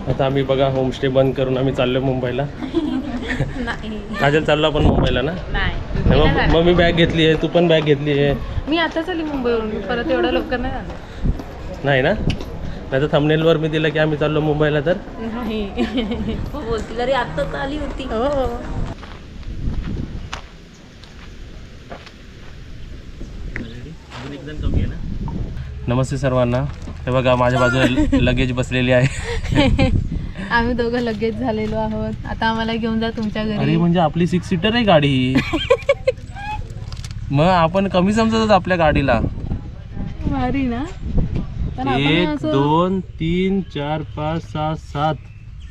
आता आम्ही बघा होमस्टे बंद करून आम्ही चाललो मुंबईला. काजल चाललो आपण मुंबईला ना? नाही. मग मी बॅग घेतली आहे, तू पण बॅग घेतली आहे. मी आताच आली मुंबईवरून, परत एवढं लवकर नाही आलं. नाही ना? नाही तर थंबनेलवर मी दिलं की आम्ही चाललो मुंबईला तर नाही. बोलतील अरे आत्ताच आली होती. हो. कमी आहे ना. नमस्ते सर्वांना. हे बघा माझ्या बाजूला लगेज बसलेली आहे. आम्ही दोघं लगेच झालेलो आहोत. आता आम्हाला घेऊन जा तुमच्या घरी. अरे म्हणजे आपली 6 सीटर आहे गाडी. मग आपण कमी समजतच आपल्या गाडीला. भारी ना. 1 2 3 4 5 6 7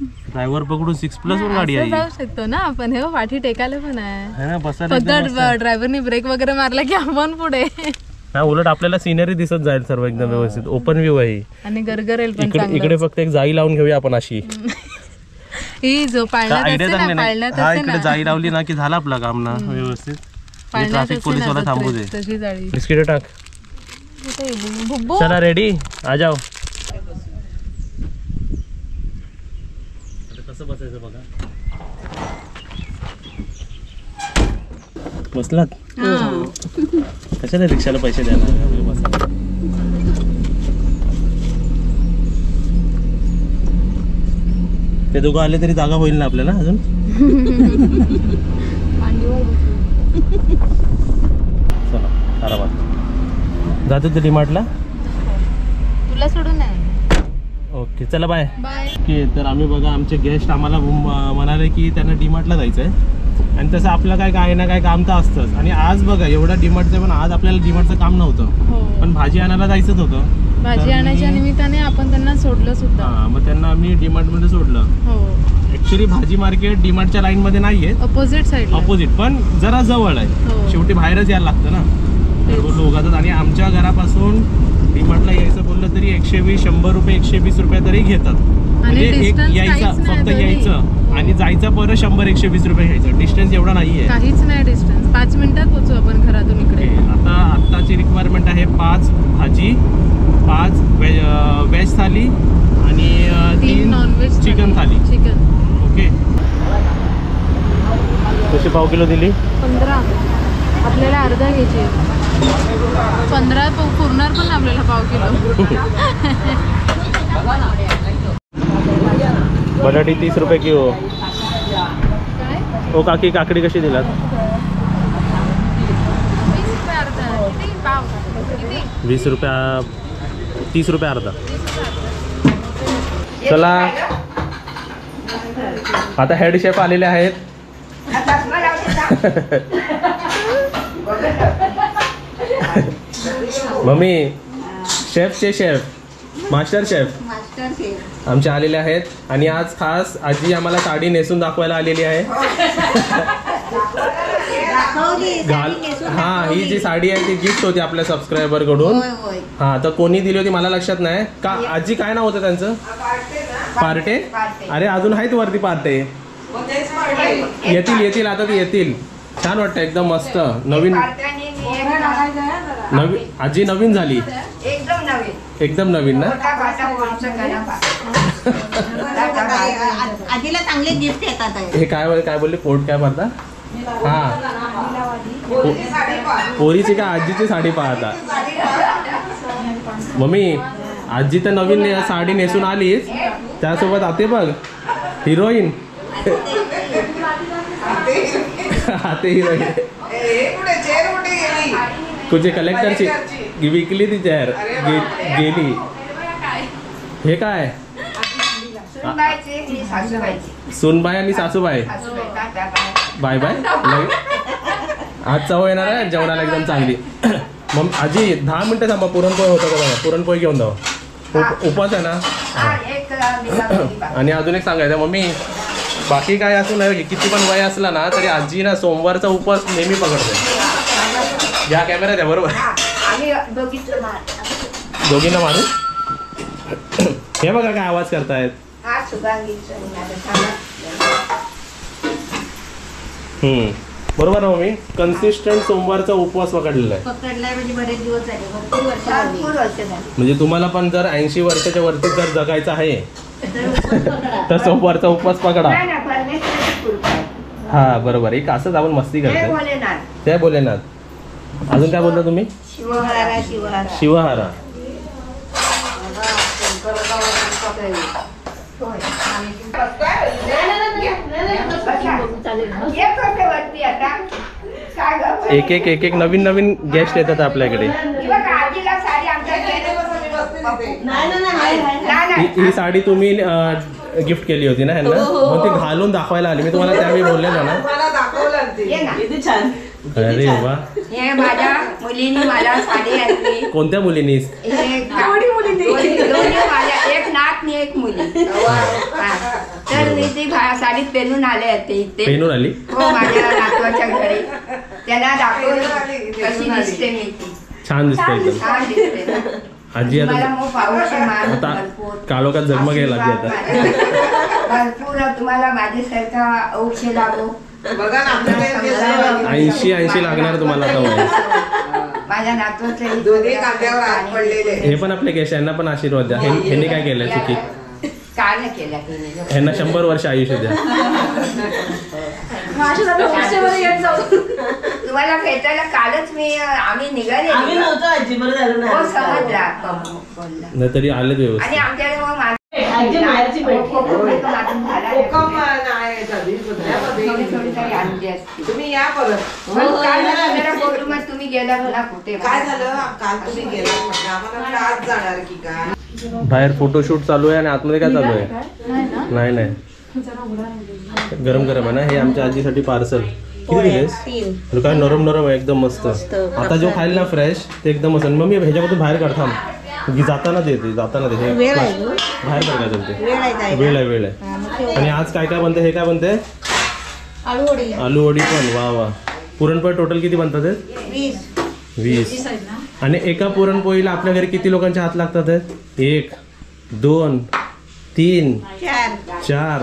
ड्रायव्हर पकडून 6+ वर गाडी आहे. जाऊ शकतो ना आपण. हे पाठी टेकायला पण आहे ना, बसायला फक्त ड्रायव्हरनी ब्रेक वगैरे मारला की आपण पुढे. हा, उलट आपल्याला सिनरी दिसत जाईल सर्व एकदम व्यवस्थित. ओपन व्ह्यू आहे आणि गरगरेल पण इकडे. चांगलं. इकडे फक्त एक जाई लावून घेऊया आपण अशी. ही जो हा, इकडे जाई लावली ना की झालं आपलं काम ना व्यवस्थित. ट्रॅफिक पोलीस वाला थांबू दे. तशी जाळी. बिस्किट टाक. चला रेडी आ जाओ. कसं बसायचं बघा. बसलात? कशाला रिक्षाला पैसे द्यायला. ते दोघं आले तरी जागा होईल ना आपल्याला अजून. चला आरामात जातो ते डीमार्टला. तुला सोडून नाही. ओके चला बाय. बाय. ओके तर आम्ही बघा आमचे गेस्ट आम्हाला म्हणाले की त्यांना डीमार्टला जायचं आहे. आणि तसं आपलं काय ना काय काम तर असतंच. आणि आज बघा एवढं डीमार्टचं पण आज आपल्याला डीमार्टचं काम नव्हतं. पण भाजी आणायला जायचंच होतं. भाजी आणायच्या निमित्ताने आपण त्यांना सोडलं सुद्धा. हां, मग त्यांना आम्ही डीमार्टमध्ये सोडलं. हो. ॲक्च्युली भाजी मार्केट डीमार्टच्या लाईनमध्ये नाही आहे, अपोजिट साईड. अपोजिट, पण जरा जवळ आहे. शेवटी बाहेरच यायला लागतं ना. तर बोललो उगाच. आणि आमच्या घरापासून डीमार्टला यायचं बोललं तरी 120 100 रुपये 120 रुपये तरी घेतात. म्हणजे एक यायचं फक्त यायचं आणि जायचं परत 100 120 रुपये घ्यायचं. डिस्टन्स एवढा नाहीये. काहीच नाही डिस्टन्स. 5 मिनिटात पोहोचू आपण घरातून इकडे. आताची रिक्वायरमेंट आहे 5 भाजी, 5 व्हेज थाली आणि 3 नॉनव्हेज चिकन थाली. चिकन. ओके. कशी पाव किलो दिली? 15. आपल्याला अर्धा घ्यायची. 15 पुरणार पण आपल्याला पाव किलो. बटाटी 30 रुपये किलो. ओ काकी काकडी कशी दिलात? 20 रुपये 30 रुपये अर्धा. चला आता हेड शेफ आलेले आहेत. मम्मी शेफचे शेफ मास्टर शेफ आमचे आलेले आहेत. आणि आज खास आजी आम्हाला साडी नेसून दाखवायला आलेली आहे. हा, ही जी साडी आहे ती गिफ्ट होती आपल्या सबस्क्रायबर कडून. हा, तर कोणी दिली होती मला लक्षात नाही. का आजी काय नाव होतं त्यांचं? पार्टे. अरे अजून आहेत वरती पार्टे. येतील आता ते येतील. छान वाटतं एकदम मस्त. नवीन आजी नवीन झाली. एकदम नवीन ना. आजीला चांगले गिफ्ट येतात. हे काय बोलले पोट काय पाहता? हा, पोरीची का आजीची साडी पाहता? मम्मी आजी तर नवीन साडी नेसून आलीच, त्यासोबत आते बघ हिरोईन. आते हिरोईन तुझे कलेक्टरची विकली ती चेअर गेली. हे काय? सुनबाई आणि सासूबाई. Bye bye. आज चव येणार आहे जेवणाला एकदम चांगली. मग आजी 10 मिनिटं थांबा. पुरणपोळी होतं का बघा. पुरणपोळी घेऊन जाऊ. उपवास आहे ना. आणि अजून एक सांगायचं मम्मी, बाकी काय असं नाही किती पण वय असला ना तरी आजी ना सोमवारचा उपवास नेहमी पकडते. या कॅमेरा द्या बरोबर. दोघींना मारू. हे बघा काय आवाज करतायत. बरोबर ना मम्मी. कन्सिस्टंट सोमवारचा उपवास पकडलेला आहे. म्हणजे बरेच दिवस झाले. म्हणजे तुम्हाला पण जर 80 वर्षाच्या वरती जर जगायचं आहे तर सोमवारचा उपवास पकडा. हा बरोबर, एक असंच आपण मस्ती करतो. ते भोलेनाथ. अजून काय बोलता तुम्ही? शिवहारा शिवहारा शिवहारा. एक एक नवीन गेस्ट येतात आपल्याकडे. ही साडी तुम्ही गिफ्ट केली होती ना ह्यांना, मग ती घालून दाखवायला आली. मी तुम्हाला त्यावेळी बोललेलो ना. अरे वा. हे माझ्या मुलीने मला साडी आणली. कोणत्या मुलीनी? दोन्ही माझ्या, एक नात आणि एक मुली. तर मी ती साडीत पेनून आले होते इथे. पेनून आली? हो, माझ्या नातवाच्या घरी. त्यांना दाखवली कशी दिसते मी. छान दिसते एकदम. छान दिसते. आजी आता काळोखात जगमगायला लागली आता. भरपूर तुम्हाला माझ्यासारखा औष लागो. 80 लागणार तुम्हाला आता वय. माझ्या नातवाचं दोन्ही कांद्यावर हात पडलेले. हे पण आपले केश, यांना पण आशीर्वाद द्या. ह्यांनी काय केलंय चुकी? काय नाही केलं. ह्यांना 100 वर्ष आयुष्य द्या. तुम्हाला भेटायला कालच आम्ही निघाले. समजला नाही तरी आले आणि व्यवस्थित. आमच्याकडे मग तुम्ही या परत. तुम्ही गेलात ना कुठे? काय झालं काल तुम्ही गेलात म्हणजे आम्हाला आज जाणार की काय? बाहेर फोटोशूट चालू आहे आणि आतमध्ये काय चालू आहे? नाही गरम आहे ना. हे आमच्या आजीसाठी पार्सल. किती दिलेस? काय नरम आहे एकदम मस्त. आता जो खाईल ना फ्रेश ते एकदम मस्त. मग मी ह्याच्यामधून बाहेर काढता जाताना देते हे बाहेर काढायचं ते. वेळ आहे. आणि आज काय बनते? हे काय बनते? आलू वडी पण. वा. पुरणपोळी टोटल किती बनतात? 20. आणि एका पुरणपोळीला आपल्या घरी किती लोकांचे हात लागतात? 1 2 3 4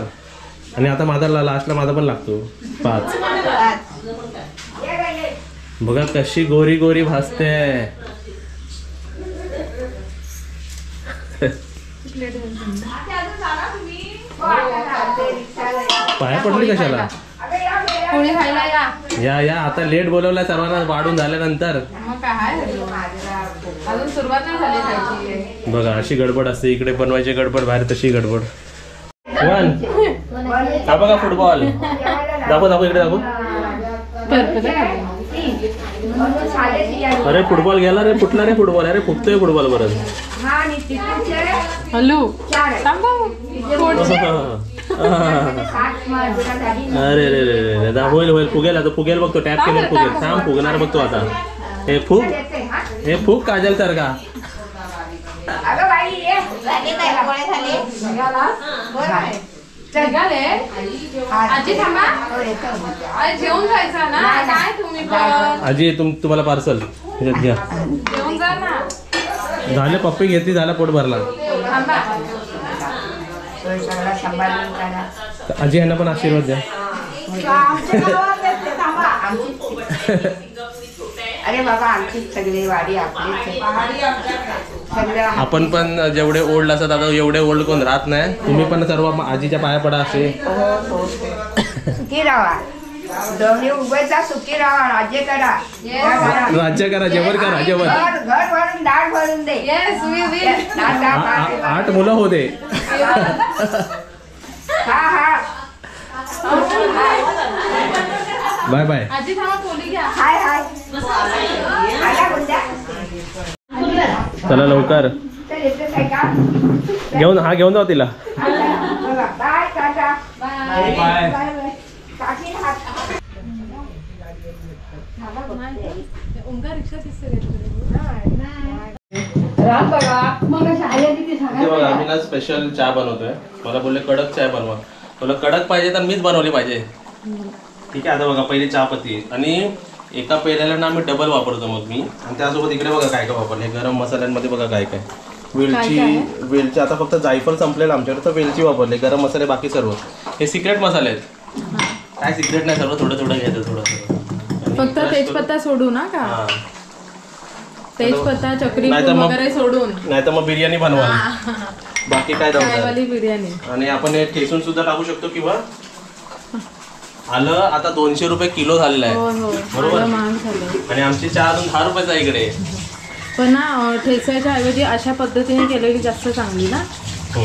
आणि आता माझा लास्टला माझा पण लागतो 5. बघा कशी गोरी भासते. पाया पडली कशाला? या आता लेट बोलवलाय सर्वांना वाढून झाल्यानंतर. अजून सुरुवात नाही झाली खायची. बघा अशी गडबड असते. इकडे बनवायची गडबड, बाहेर तशी गडबड. हा बघा फुटबॉल. दाखव इकडे दाखव. अरे फुटबॉल गेला रे, फुटला रे फुटबॉल. अरे फुटतोय फुटबॉल परत. हॅलो. अरे रे होईल फुगेल. आता फुगेल बघतो. टॅप केलेलं फुगेल. थांब फुगणार बघतो आता. हे फुग काजल सारखा. आजी थांबा. जेवून जायचं ना. काय तुम्ही आजी तुम्हाला पार्सल घ्या. जेवून जा ना. झाले पप्पी घेतली, झाला पोट भरला. आजी यांना पण आशीर्वाद द्या. अरे बाबा आमची सगळी वाडी आपली. आपण पण जेवढे ओल्ड असतात आता एवढे ओल्ड कोण राहत नाही. तुम्ही पण सर्व आजीच्या पाया पडा असे. सुखी राहा. दोन्ही उभेचा सुखी राहा. राज्य करा. जेवण करा. घर भरून दाळ भरून दे. 8 मुलं होते. हा बाय. आजी थांबा. पोली घ्या. हाय आला गुंडा. चला लवकर घेऊन जाऊ तिला. बाय टाटा. बाय. मी ना स्पेशल चहा बनवतोय. मला बोलले कडक चहा बनवा. मला कडक पाहिजे तर मीच बनवली पाहिजे. ठीक आहे. आता बघा पहिली चहापत्ती आणि एका पेल्याला ना मी डबल वापरतो मग मी. आणि त्यासोबत इकडे बघा काय वापरले. गरम मसाल्यांमध्ये बघा काय वेलची. आता फक्त जायफळ संपलेलं आमच्याकडे, तर वेलची वापरली. गरम मसाले बाकी सर्व. हे सिक्रेट मसाले आहेत. काय सिक्रेट नाही, सर्व थोडं घ्यायचं. थोडं फक्त तेजपत्ता सोडू ना का? तेजपत्ता चक्री वगैरे सोडून. नाही तर मग बिर्याणी बनवा. बाकी काय दावतात. चायवाली बिर्याणी. आणि आपण हे ठेचून सुद्धा टाकू शकतो किंवा आलं आता 200 रुपये किलो झालेलं हो आहे हो बरोबर. आलं महाग झालं. आणि आमची चहा अजून 10 रुपयाचा आहे इकडे. पण ना ठेचाच्या ऐवजी अशा पद्धतीने केलेली जास्त चांगली ना. हो.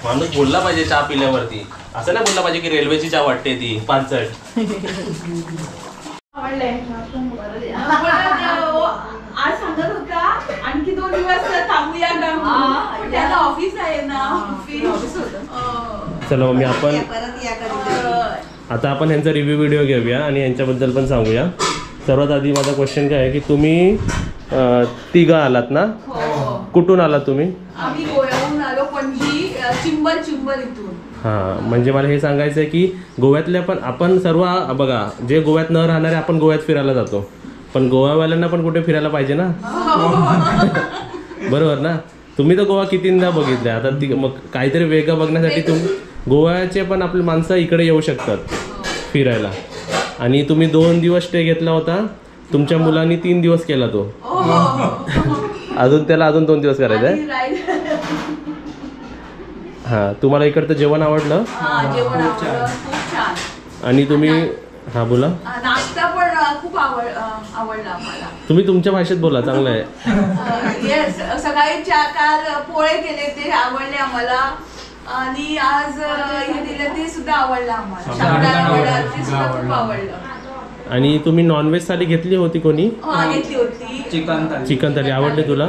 माणूस बोलला पाहिजे चहा पिल्यावरती, असं नाही बोलला पाहिजे की रेल्वेची चहा वाटते ती पानसट. आज सांगत होता आणखी 2 दिवस थांबूया का, त्याला ऑफिस आहे ना. ऑफिस होतं. चला मम्मी आपण परत या कधी. आता आपण ह्यांचा रिव्ह्यू व्हिडिओ घेऊया आणि यांच्याबद्दल पण सांगूया. सर्वात आधी माझा क्वेश्चन काय आहे की तुम्ही तिघं आलात ना, कुठून आलात तुम्ही? आम्ही गोव्याहून आलो, पणजी चिंबल इथून. हां, म्हणजे मला हे सांगायचं आहे की गोव्यातल्या पण आपण सर्व बघा, जे गोव्यात न राहणारे आपण गोव्यात फिरायला जातो, पण गोवावाल्यांना पण कुठे फिरायला पाहिजे ना. बरोबर ना. तुम्ही तर गोवा कितींदा बघितलं, आता ती मग काहीतरी वेगळं बघण्यासाठी गोव्याचे पण आपली माणसं इकडे येऊ शकतात फिरायला. आणि तुम्ही 2 दिवस स्टे घेतला होता, तुमच्या मुलांनी 3 दिवस केला तो. अजून त्याला अजून 2 दिवस करायचं आहे. हां, तुम्हाला इकडचं जेवण आवडलं? जेवण आवडलं, खूप छान. आणि तुम्ही हां बोला. नाश्ता पण खूप आवडला आम्हाला. तुम्ही तुमच्या भाषेत बोला, चांगलं आहे. येस, सकाळी काल पोळे केले ते आवडले आम्हाला. आणि आज हे दिलं ते सुद्धा आवडलं आम्हाला. साबुदाणा वडा ते सुद्धा खूप आवडलं. आणि तुम्ही नॉनव्हेज थाली घेतली होती कोणी? घेतली होती. चिकन थाली आवडली तुला?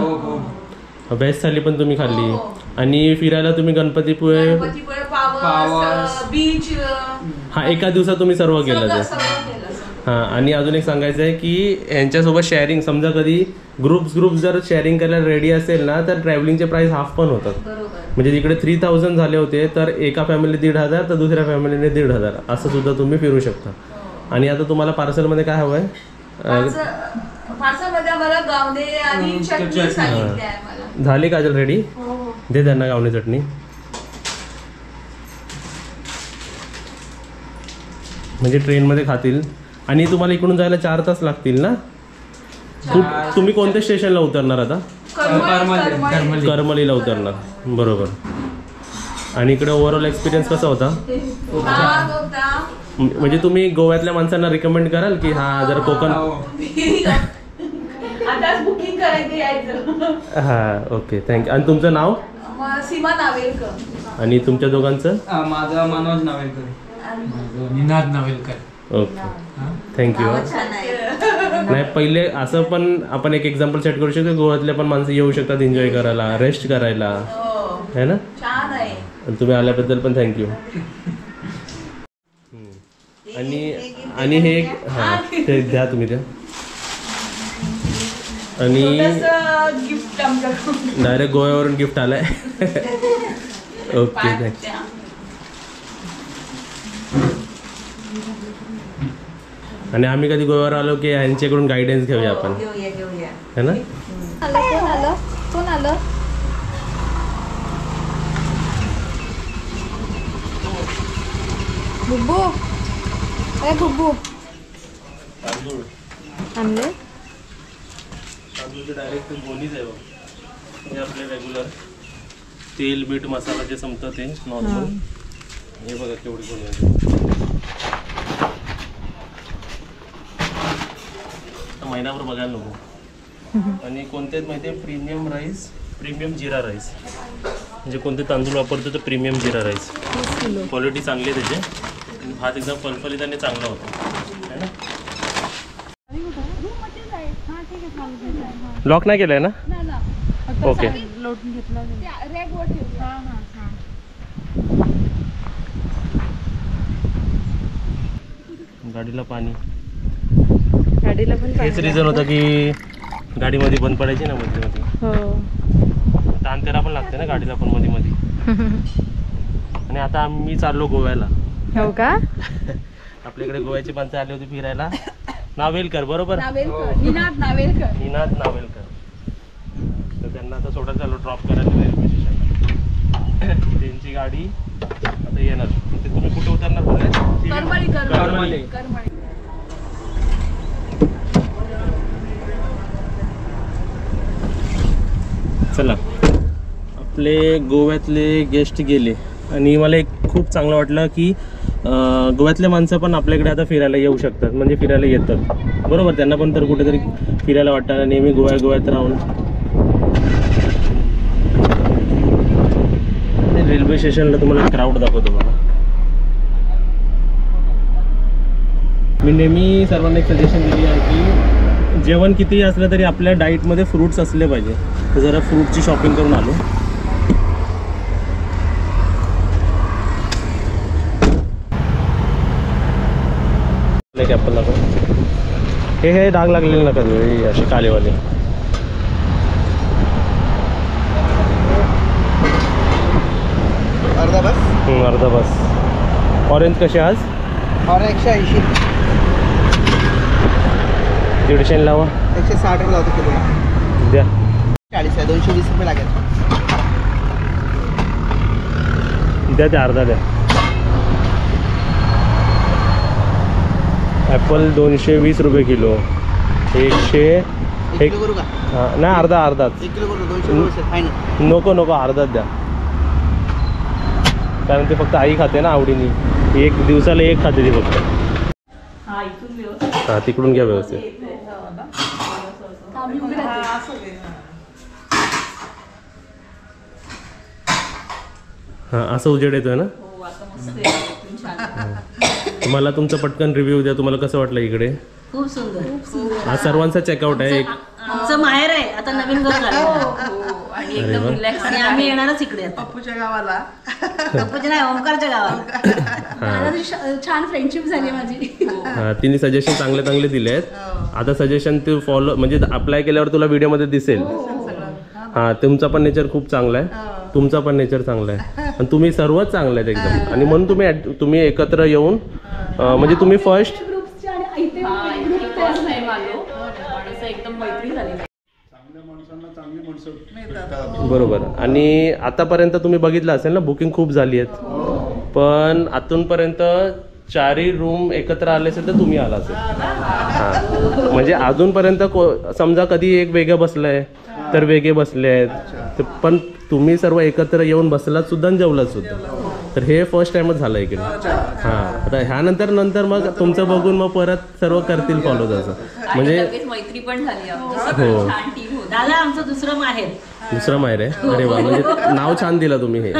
व्हेज थाली पण तुम्ही खाल्ली. आणि फिरायला तुम्ही गणपतीपुळे, पावस, बीच. हा, एका दिवसात तुम्ही सर्व केलं ते. हां, आणि अजून एक सांगायचं आहे की यांच्यासोबत शेअरिंग, समजा कधी ग्रुप जर शेअरिंग करायला रेडी असेल ना, तर ट्रॅव्हलिंगचे प्राइस हाफ पण होतात. म्हणजे तिकडे 3000 झाले होते, तर एका फॅमिली 1500, तर दुसऱ्या फॅमिलीने 1500, असं सुद्धा तुम्ही फिरू शकता. आणि आता तुम्हाला पार्सलमध्ये काय हवं आहे? पार्सलमध्ये आम्हाला गावणे आणि चटणी सांगितली आहे मला. झाली काजल रेडी? दे त्यांना गावणी चटणी. म्हणजे ट्रेनमध्ये खातील. आणि तुम्हाला इकडून जायला 4 तास लागतील ना? तुम्ही कोणत्या स्टेशनला उतरणार आता? करमलीला उतरणार, बरोबर. आणि इकडे ओव्हरऑल एक्सपिरियन्स कसा होता? म्हणजे तुम्ही गोव्यातल्या माणसांना रिकमेंड कराल की हा जर कोकण? आताच बुकिंग करायचं यायचं. हां, ओके, थँक्यू. आणि तुमचं नाव? सीमा नावेलकर. आणि तुमच्या दोघांचं? माझं मनोज नावेलकर. निनाद नावेलकर. Okay, thank you. नाही, पहिले असं पण आपण एक एक्झाम्पल सेट करू शकतो, गोव्यातल्या पण माणसं येऊ शकतात एन्जॉय करायला, रेस्ट करायला, है ना? छान आहे. तुम्ही आल्याबद्दल पण थँक्यू. आणि हे हां, ते द्या तुम्ही द्या. आणि गिफ्ट आमच्याकडून डायरेक्ट गोव्यावरून गिफ्ट आलंय. Okay, thank you. आणि आम्ही कधी गोव्यावर आलो की यांच्याकडून गायडन्स घेऊया आपण, है ना? कोण आलं? बुब्बू, ए बुब्बू तांदूळ आणले. तांदूळचे डायरेक्ट बोनीच आहे बघ. हे आपले रेग्युलर तेल मीठ मसाला जे संपतं ते नॉर्मल. हे बघा केवढी बोनी आहे. महिनाभर बघायला नको. आणि कोणते आहेत माहिती आहे? प्रीमियम राईस, प्रीमियम जिरा राईस. म्हणजे कोणते तांदूळ वापरतो तर प्रीमियम जिरा राईस. क्वालिटी चांगली आहे त्याची. भात एकदम फलफलीत आणि चांगला होता, है ना? लॉक नाही केलंय ना? ओके. गाडीला पाणी. गाडीला पण हेच रिझन होतं की गाडीमध्ये बंद पडायची ना मध्ये मध्ये. हो, ताणतेरा पण लागते ना गाडीला पण मध्ये मध्ये. आणि आता आम्ही चाललो गोव्याला. हो का? आपल्याकडे गोव्याची माणसं आली होती फिरायला. नावेलकर, बरोबर? निनाद नावेलकर. तर त्यांना आता सोडायला चाललो, ड्रॉप करायला रेल्वे स्टेशनला. त्यांची गाडी आता येणार. ते तुम्ही कुठे उतरणार बोलले? करमली. चला, अब आपले गोव्यातले गेस्ट गेले आणि मला एक खूप चांगलं वाटलं की गोव्यातले माणसं पण आपल्याकडे आता फिरायला येऊ शकतात, म्हणजे फिरायला येतात बरोबर. त्यांना पण तर कुठेतरी फिरायला वाटतं, नेहमी गोव्यात राहून. रेल्वे स्टेशनला तुम्हाला क्राऊड दाखवतो मला. मी नेहमी सर्वांना एक सजेशन दिली आहे की जेवण कितीही असलं तरी आपल्या डाईटमध्ये फ्रूट्स असले पाहिजे. तर जरा फ्रूटची शॉपिंग करून आलो. ॲपल दाखव. हे डाग लागलेले नका असे कालेवाले. अर्धा बस. ऑरेंज कसे आज? 180. 150 लावा. 160 लावतो किलो. द्या. 40 आहे, 220 रुपये लागेल. द्या ते अर्धा द्या. ॲपल 220 रुपये किलो. 100. एक किलो करू का? हां नाही अर्धाच. 1 किलो करू. 200 रुपये फायनल. नको अर्धाच द्या, कारण ते फक्त आई खाते ना आवडीने. एक दिवसाला एक खाते ती फक्त. हां तिकडून घ्या व्यवस्थित. हां असं उजेड येतोय ना. तुम्हाला तुमचं पटकन रिव्ह्यू द्या. तुम्हाला कसं वाटलं इकडे? खूप सुंदर. हा सर्वांचा चेकआउट आहे. आमचं माहेर आहे, आता नवीन घर झालं आणि एकदम रिलॅक्स. आणि आम्ही येणारच इकडे. पप्पूच्या गावाला. पप्पूच्या नाही, ओमकारच्या गावाला. छान फ्रेंडशिप झाली माझी. हां तिने सजेशन चांगले दिले आहेत. आता सजेशन तू फॉलो म्हणजे अप्लाय केल्यावर तुला व्हिडिओमध्ये दिसेल. हां तुमचा पण नेचर खूप चांगला आहे, तुमचा पण नेचर चांगला आहे आणि तुम्ही सर्वच चांगले आहेत एकदम. आणि म्हणून तुम्ही एकत्र येऊन म्हणजे तुम्ही फर्स्ट बरोबर. आणि आतापर्यंत तुम्ही बघितलं असेल ना बुकिंग खूप झाली आहेत, पण आतूनपर्यंत 4 रूम एकत्र आले असेल तर तुम्ही आला असेल. हां म्हणजे अजूनपर्यंत समजा कधी एक वेगळं बसलंय तर वेगळे बसले आहेत, पण तुम्ही सर्व एकत्र येऊन बसलात सुद्धा आणि जेवलात सुद्धा. तर हे फर्स्ट टाइमच झालं इकडे. हां आता ह्यानंतर मग तुमचं बघून मग परत सर्व करतील फॉलो तसं. म्हणजे मैत्री पण झाली. हो दादा आमचं दुसरं माहेर आहे. अरे वा, म्हणजे नाव छान दिलं तुम्ही हे.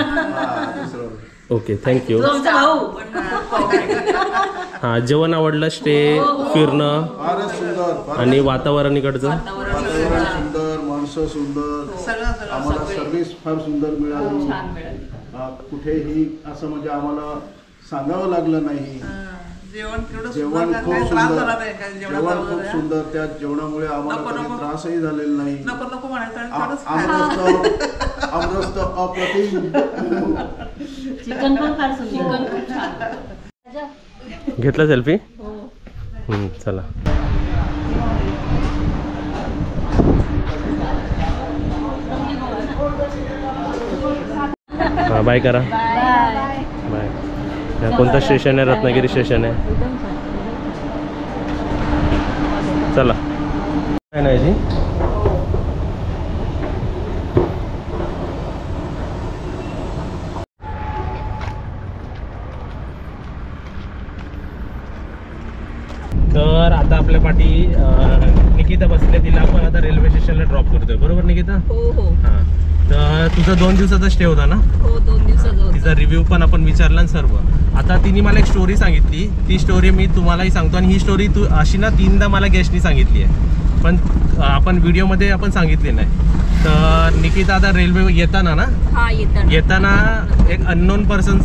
Okay thank you. आमचा भाऊ. हां जेवण आवडलं, स्टे फिरणं आणि वातावरण इकडचं सुंदर, माणसं सुंदर, आम्हाला सर्व्हिस फार सुंदर मिळाली. कुठेही असं म्हणजे आम्हाला सांगावं लागलं नाही. जेवण खूप सुंदर. त्या जेवणामुळे आम्हाला काही त्रासही झालेला नाही. नको म्हणायचं. आमरस्त अप्रतिम. चिकन पण फार सुंदर. घेतला सेल्फी. चला हां बाय करा. बाय. कोणतं स्टेशन आहे? रत्नागिरी स्टेशन आहे. चला काय नाही जी. तर आता आपल्या पाठी निकिता बसले. तिला आपण आता रेल्वे स्टेशनला ड्रॉप करतोय बरोबर निकिता? हो. हां तर तुझा 2 दिवसाचा स्टे होता ना? हो 2 दिवसाचा. तिचा रिव्ह्यू पण आपण विचारला सर्व. आता तिने मला एक स्टोरी सांगितली, ती स्टोरी मी तुम्हालाही सांगतो. आणि ही स्टोरी तू अशी ना 3दा मला गेस्टनी सांगितली आहे, पण आपण व्हिडिओमध्ये आपण सांगितली नाही. तर निकिता आता रेल्वे येताना ना, हा येताना एक अननोन पर्सन,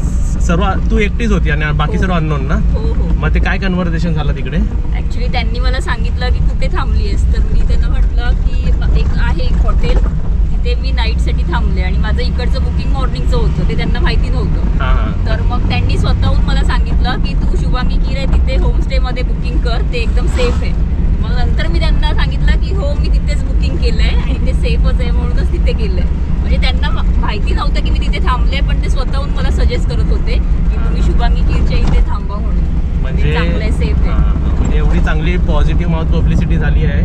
सर्व तू एकटीच होती आणि बाकी सर्व अननोन ना? हो. मग ते काय कन्व्हर्सेशन झालं तिकडे? ऍक्च्युली त्यांनी मला सांगितलं की कुठे थांबली आहेस, तर मी त्यांना म्हटलं की एक आहे हॉटेल, तिथे मी नाईटसाठी थांबले आणि माझं इकडचं बुकिंग मॉर्निंगचं होतं, ते त्यांना माहिती नव्हतं. तर मग त्यांनी स्वतःहून मला सांगितलं की तू शुभांगी किरे तिथे होमस्टेमध्ये बुकिंग कर, ते एकदम सेफ आहे. मग नंतर मी त्यांना सांगितलं की हो मी तिथेच बुकिंग केलं आहे आणि ते सेफच आहे म्हणूनच तिथे केलं आहे. म्हणजे त्यांना माहिती नव्हतं की मी तिथे थांबले, पण ते स्वतःहून मला सजेस्ट करत होते की तुम्ही शुभांगी कीरच्या इथे थांबा म्हणून. म्हणजे चांगलं आहे, सेफ आहे. म्हणजे एवढी चांगली पॉझिटिव्ह माउथ पब्लिसिटी झाली आहे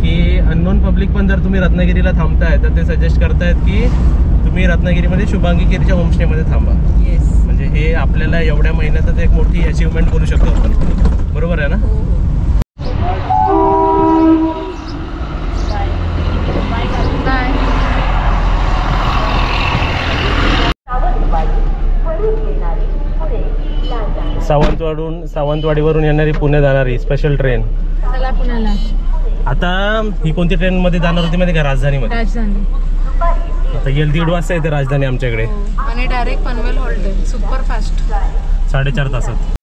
की अननोन पब्लिक पण जर तुम्ही रत्नागिरीला थांबताय तर ते सजेस्ट करतायत की तुम्ही रत्नागिरीमध्ये शुभांगी केरीच्या होमस्टेमध्ये थांबा. म्हणजे हे आपल्याला एवढ्या महिन्यातच एक मोठी अचिव्हमेंट करू शकतो आपण. बरोबर आहे ना? सावंतवाडीवरून येणारी पुणे जाणारी स्पेशल ट्रेन. चला पुण्याला. आता ही कोणती ट्रेन मध्ये जाणार होती माहिती का? राजधानीमध्ये. राजधानी. आता येईल 1:30 वाजता येते राजधानी आमच्याकडे आणि डायरेक्ट पनवेल हॉल्ट आहे. Super fast. 4.5 तासात.